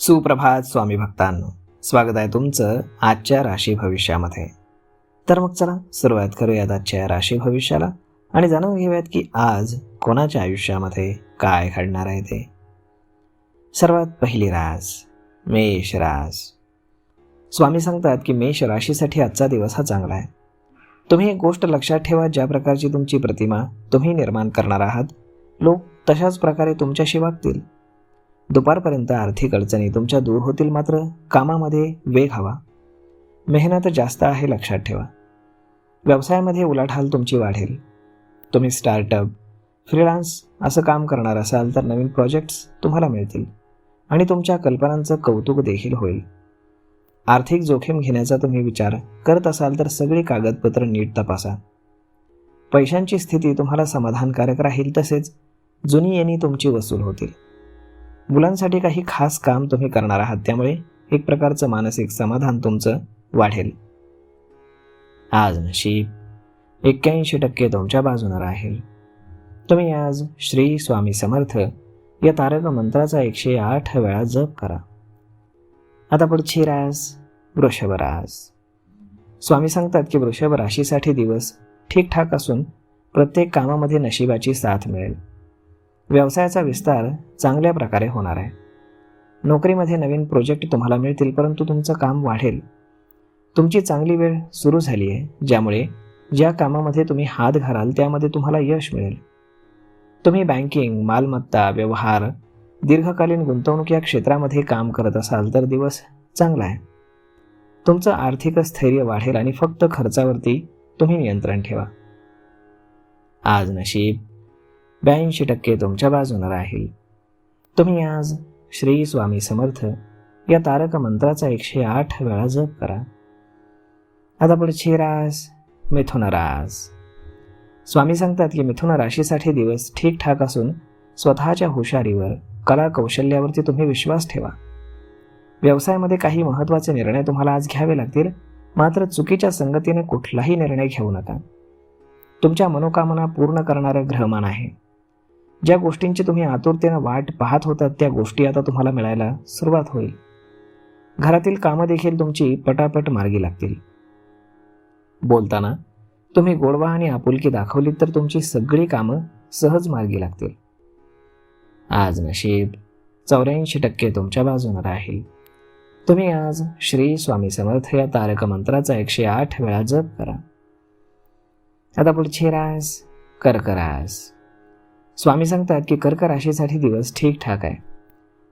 सुप्रभात स्वामी भक्तांनो, स्वागत आहे तुमचं आजच्या राशी भविष्यामध्ये. तर मग चला सुरुवात करूयात आजच्या राशी भविष्याला आणि जाणून घेऊयात की आज कोणाच्या आयुष्यामध्ये काय घडणार आहे ते. सर्वात पहिली रास मेष रास. स्वामी सांगतात की मेष राशीसाठी आजचा दिवस हा चांगला आहे. तुम्ही एक गोष्ट लक्षात ठेवा, ज्या प्रकारची तुमची प्रतिमा तुम्ही निर्माण करणार आहात, लोक तशाच प्रकारे तुमच्याशी वागतील. दुपारपर्यंत आर्थिक अडचणी तुमच्या दूर होतील, मात्र कामामध्ये वेग हवा. मेहनत जास्त आहे लक्षात ठेवा. व्यवसायामध्ये उलाढाल तुमची वाढेल. तुम्ही स्टार्टअप, फ्रीलान्स असं काम करणार असाल तर नवीन प्रोजेक्ट्स तुम्हाला मिळतील आणि तुमच्या कल्पनांचं कौतुक देखील होईल. आर्थिक जोखीम घेण्याचा तुम्ही विचार करत असाल तर सगळी कागदपत्र नीट तपासा. पैशांची स्थिती तुम्हाला समाधानकारक राहील, तसेच जुनी येणी तुमची वसूल होतील. मुलांसाठी काही खास काम तुम्ही करणार आहात, त्यामुळे एक प्रकारचं मानसिक समाधान तुमचं वाढेल. आज नशीब 81% तुमच्या बाजूने राहील. तुम्ही आज श्री स्वामी समर्थ या तारक मंत्राचा 108 वेळा जप करा. आता पुढची रास वृषभ रास. स्वामी सांगतात की वृषभ राशीसाठी दिवस ठीकठाक असून प्रत्येक कामामध्ये नशिबाची साथ मिळेल. व्यवसायाचा विस्तार चांगल्या प्रकारे होणार आहे. नोकरीमध्ये नवीन प्रोजेक्ट तुम्हाला मिळतील, परंतु तुमचं काम वाढेल. तुमची चांगली वेळ सुरू झाली आहे, ज्यामुळे ज्या कामामध्ये तुम्ही हात घालाल त्यामध्ये तुम्हाला यश मिळेल. तुम्ही बँकिंग, मालमत्ता, व्यवहार, दीर्घकालीन गुंतवणूक या क्षेत्रामध्ये काम करत असाल तर दिवस चांगला आहे. तुमचं आर्थिक स्थैर्य वाढेल आणि फक्त खर्चावरती तुम्ही नियंत्रण ठेवा. आज नशीब 82% तुमच्या बाजूने राहील. तुम्ही आज श्री स्वामी समर्थ या तारक मंत्राचा 108 वेळा जप करा. आता पुढची रास मिथुन रास. स्वामी सांगतात की मिथुन राशीसाठी दिवस ठीकठाक असून स्वतःच्या हुशारीवर, कला कौशल्यावरती तुम्ही विश्वास ठेवा. व्यवसायामध्ये काही महत्त्वाचे निर्णय तुम्हाला आज घ्यावे लागतील, मात्र चुकीच्या संगतीने कुठलाही निर्णय घेऊ नका. तुमच्या मनोकामना पूर्ण करणारं ग्रहमान आहे. ज्या गोष्टींची तुम्ही आतुरतेनं वाट पाहत होतात त्या गोष्टी आता तुम्हाला मिळायला सुरुवात होईल. घरातील कामं देखील तुमची पटापट मार्गी लागतील. बोलताना तुम्ही गोडवा आणि आपुलकी दाखवलीत तर तुमची सगळी कामं सहज मार्गी लागतील. आज नशीब 84% तुमच्या बाजूने राहील. तुम्ही आज श्री स्वामी समर्थ या तारक मंत्राचा 108 वेळा जप करा. आता पुढची रास कर्क रास. स्वामी सांगतात की कर्क राशीसाठी दिवस ठीकठाक आहे.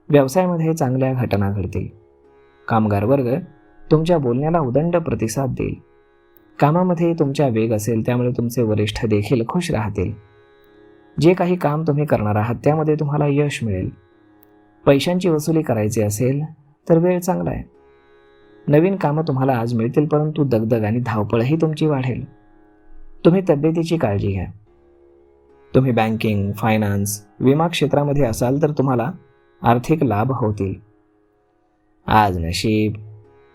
व्यवसायामध्ये चांगल्या घटना घडतील. कामगार वर्ग तुमच्या बोलण्याला उदंड प्रतिसाद देईल. कामामध्ये तुमचा वेग असेल, त्यामुळे तुमचे वरिष्ठ देखील खुश राहतील. जे काही काम तुम्ही करणार आहात त्यामध्ये तुम्हाला यश मिळेल. पैशांची वसुली करायची असेल तर वेळ चांगला आहे. नवीन कामं तुम्हाला आज मिळतील, परंतु दगदग आणि धावपळही तुमची वाढेल. तुम्ही तब्येतीची काळजी घ्या. तुम्ही बँकिंग, फायनान्स, विमा क्षेत्रामध्ये असाल तर तुम्हाला आर्थिक लाभ होतील. आज नशीब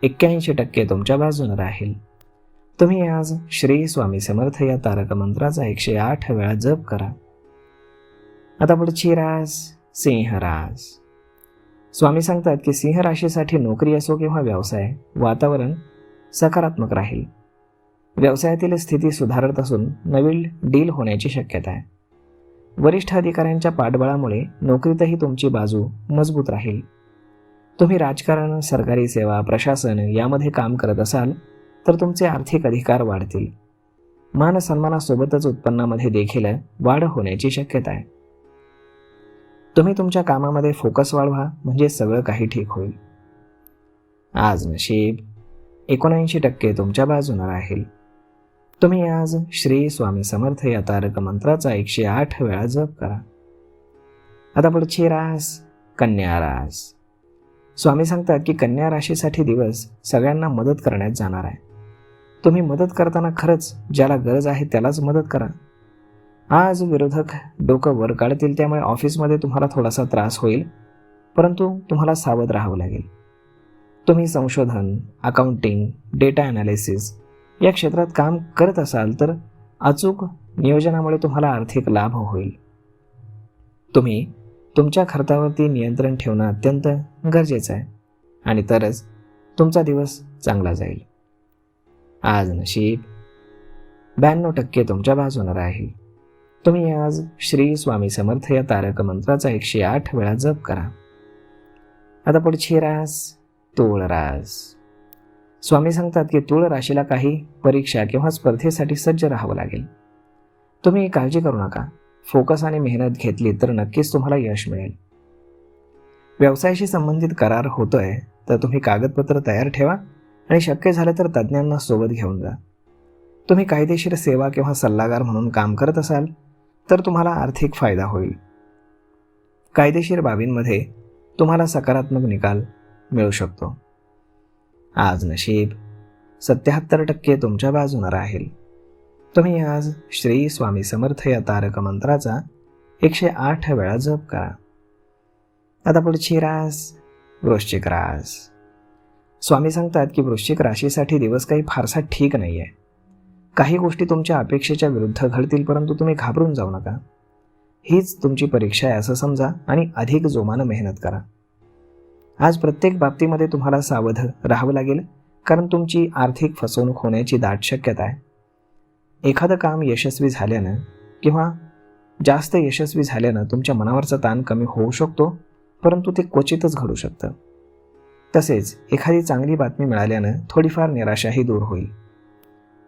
81% तुमच्या बाजूने राहील. तुम्ही आज श्री स्वामी समर्थ या तारक मंत्राचा 108 वेळा जप करा. आता पुढची रास सिंह रास. स्वामी सांगतात की सिंह राशीसाठी नोकरी असो किंवा व्यवसाय, वातावरण सकारात्मक राहील. व्यवसायातील स्थिती सुधारत असून नवीन डील होण्याची शक्यता आहे. वरिष्ठ अधिकाऱ्यांच्या पाठबळामुळे नोकरीतही तुमची बाजू मजबूत राहील. तुम्ही राजकारण, सरकारी सेवा, प्रशासन यामध्ये काम करत असाल तर तुमचे आर्थिक अधिकार वाढतील. मान सन्मानासोबतच उत्पन्नामध्ये देखील वाढ होण्याची शक्यता आहे. तुम्ही तुमच्या कामामध्ये फोकस वाढवा, म्हणजे सगळं काही ठीक होईल. आज नशीब 79% तुमच्या बाजूने राहील. तुम्ही आज श्री स्वामी समर्थ या तारक मंत्राचा 108 वेळा जप करा. आता पुढची रास कन्या रास. स्वामी सांगतात की कन्या राशीसाठी दिवस सगळ्यांना मदत करण्यात जाणार आहे. तुम्ही मदत करताना खरंच ज्याला गरज आहे त्यालाच मदत करा. आज विरोधक डोकं वर काढतील, त्यामुळे ऑफिसमध्ये तुम्हाला थोडासा त्रास होईल, परंतु तुम्हाला सावध राहावं लागेल. तुम्ही संशोधन, अकाउंटिंग, डेटा ॲनालिसिस या क्षेत्रात काम करत असाल तर अचूक नियोजनामुळे तुम्हाला आर्थिक लाभ होईल. तुम्ही तुमच्या खर्चावरती नियंत्रण ठेवणं अत्यंत गरजेचं आहे आणि तरच तुमचा दिवस चांगला जाईल. आज नशीब 92% तुमच्या बाजूने राहील. तुम्ही आज श्री स्वामी समर्थ या तारक मंत्राचा 108 वेळा जप करा. आता पुढची रास तूळ रास. स्वामी सांगतात की तूळ राशीला काही परीक्षा किंवा स्पर्धेसाठी सज्ज राहावं लागेल. तुम्ही काळजी करू नका. फोकस आणि मेहनत घेतली तर नक्कीच तुम्हाला यश मिळेल. व्यवसायाशी संबंधित करार होतोय तर तुम्ही कागदपत्र तयार ठेवा आणि शक्य झालं तर तज्ज्ञांना सोबत घेऊन जा. तुम्ही कायदेशीर सेवा किंवा सल्लागार म्हणून काम करत असाल तर तुम्हाला आर्थिक फायदा होईल. कायदेशीर बाबींमध्ये तुम्हाला सकारात्मक निकाल मिळू शकतो. आज नशीब 77% तुमच्या बाजूने राहील. तुम्ही आज श्री स्वामी समर्थ या तारक मंत्राचा 108 वेळा जप करा. आता पुढची रास वृश्चिक रास. स्वामी सांगतात की वृश्चिक राशीसाठी दिवस काही फारसा ठीक नाही आहे. काही गोष्टी तुमच्या अपेक्षेच्या विरुद्ध घडतील, परंतु तुम्ही घाबरून जाऊ नका. हीच तुमची परीक्षा आहे असं समजा आणि अधिक जोमानं मेहनत करा. आज प्रत्येक बाबतीमध्ये तुम्हाला सावध राहावं लागेल, कारण तुमची आर्थिक फसवणूक होण्याची दाट शक्यता आहे. एखादं काम यशस्वी झाल्यानं किंवा जास्त यशस्वी झाल्यानं तुमच्या मनावरचा ताण कमी होऊ शकतो, परंतु ते क्वचितच घडू शकतं. तसेच एखादी चांगली बातमी मिळाल्यानं थोडीफार निराशाही दूर होईल.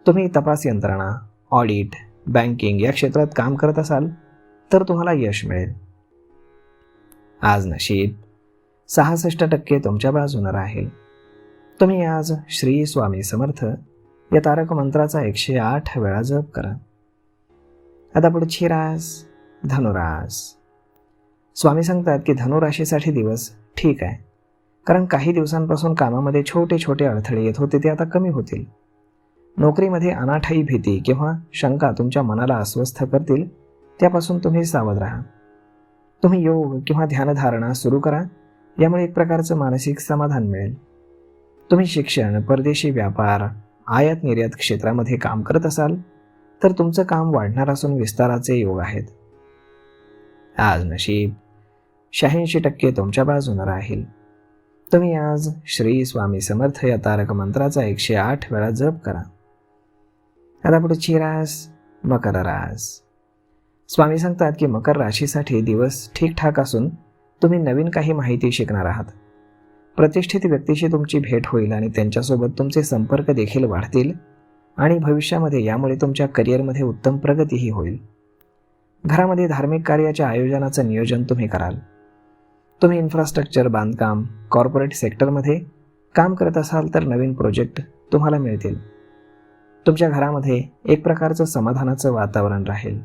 तुम्ही तपास यंत्रणा, ऑडिट, बँकिंग या क्षेत्रात काम करत असाल तर तुम्हाला यश मिळेल. आज नशीब 66% तुमच्या बाजूने राहील. तुम्ही आज श्री स्वामी समर्थ या तारक मंत्राचा 108 वेळा जप करा. आता पुढची रास धनुरास. स्वामी सांगतात की धनुराशीसाठी दिवस ठीक आहे, कारण काही दिवसांपासून कामामध्ये छोटे छोटे अडथळे येत होते ते आता कमी होतील. नोकरीमध्ये अनाठायी भीती किंवा शंका तुमच्या मनाला अस्वस्थ करतील, त्यापासून तुम्ही सावध राहा. तुम्ही योग किंवा ध्यानधारणा सुरू करा, यामुळे एक प्रकारचं मानसिक समाधान मिळेल. तुम्ही शिक्षण, परदेशी व्यापार, आयात निर्यात क्षेत्रामध्ये काम करत असाल तर तुमचं काम वाढणार असून विस्ताराचे योग आहेत. आज नशीब 86% तुमच्या बाजूने राहील. तुम्ही आज श्री स्वामी समर्थ या तारक मंत्राचा 108 वेळा जप करा. आता पुढची रास मकर रास. स्वामी सांगतात की मकर राशीसाठी दिवस ठीकठाक असून तुम्ही नवीन काही माहिती शिकणार आहात. प्रतिष्ठित व्यक्तीशी तुमची भेट होईल आणि त्यांच्यासोबत तुमचे संपर्क देखील वाढतील आणि भविष्यामध्ये यामुळे तुमच्या करिअरमध्ये उत्तम प्रगतीही होईल. घरामध्ये धार्मिक कार्याच्या आयोजनाचं नियोजन तुम्ही कराल. तुम्ही इन्फ्रास्ट्रक्चर, बांधकाम, कॉर्पोरेट सेक्टरमध्ये काम करत असाल तर नवीन प्रोजेक्ट तुम्हाला मिळतील. तुमच्या घरामध्ये एक प्रकारचं समाधानाचं वातावरण राहील.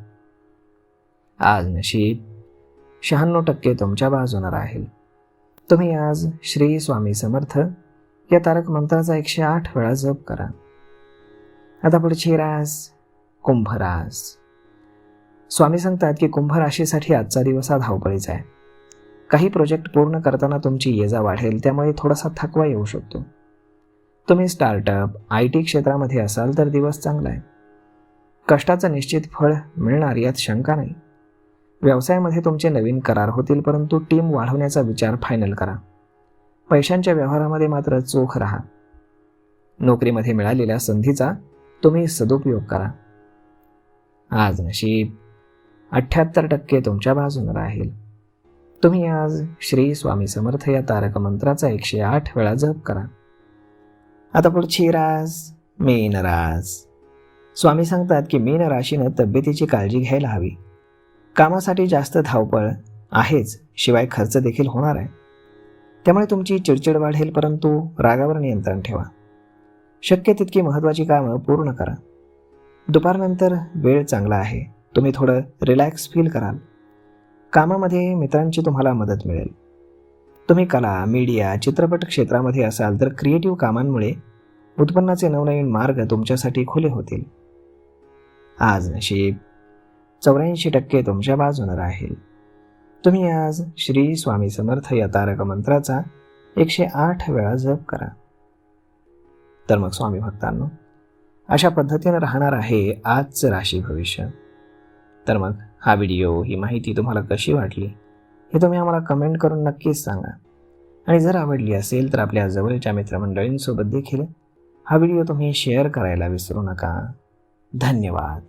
आज नशीब 96% तुमच्या बाजूने राहील. तुम्ही आज श्री स्वामी समर्थ या तारक मंत्राचा 108 वेळा जप करा. आता पुढची रास कुंभ रास. स्वामी सांगतात की कुंभ राशीसाठी आजचा दिवस हा धावपळीचा आहे. काही प्रोजेक्ट पूर्ण करताना तुमची ये-जा वाढेल, त्यामुळे थोडासा थकवा येऊ शकतो. तुम्ही स्टार्टअप, IT क्षेत्रामध्ये असाल तर दिवस चांगला आहे. कष्टाचं निश्चित फळ मिळणार यात शंका नाही. व्यवसायामध्ये तुमचे नवीन करार होतील, परंतु टीम वाढवण्याचा विचार फायनल करा. पैशांच्या व्यवहारामध्ये मात्र चोख राहा. नोकरीमध्ये मिळालेल्या संधीचा तुम्ही सदुपयोग करा. आज नशीब 78% तुमच्या बाजूने राहील. तुम्ही आज श्री स्वामी समर्थ या तारक मंत्राचा 108 वेळा जप करा. आता पुढची रास मीन रास. स्वामी सांगतात की मीन राशीनं तब्येतीची काळजी घ्यायला हवी. कामासाठी जास्त धावपळ आहेच, शिवाय खर्च देखील होणार आहे. त्यामुळे तुमची चिडचिड वाढेल, परंतु रागावर नियंत्रण ठेवा. शक्य तितकी महत्त्वाची कामं पूर्ण करा. दुपारनंतर वेळ चांगला आहे. तुम्ही थोडं रिलॅक्स फील कराल. कामामध्ये मित्रांची तुम्हाला मदत मिळेल. तुम्ही कला, मीडिया, चित्रपट क्षेत्रामध्ये असाल तर क्रिएटिव्ह कामांमुळे उत्पन्नाचे नवनवीन मार्ग तुमच्यासाठी खुले होतील. आज नशीब 84% तुमच्या बाजूने राहील. तुम्ही आज श्री स्वामी समर्थ या तारक मंत्राचा 108 वेळा जप करा. तर मग स्वामी भक्तांनो, अशा पद्धतीने राहणार आहे आजचं राशी भविष्य. तर मग हा व्हिडिओ, ही माहिती तुम्हाला कशी वाटली हे तुम्ही आम्हाला कमेंट करून नक्कीच सांगा. आणि जर आवडली असेल तर आपल्या जवळच्या मित्रमंडळींसोबत देखील हा व्हिडिओ तुम्ही शेअर करायला विसरू नका. धन्यवाद.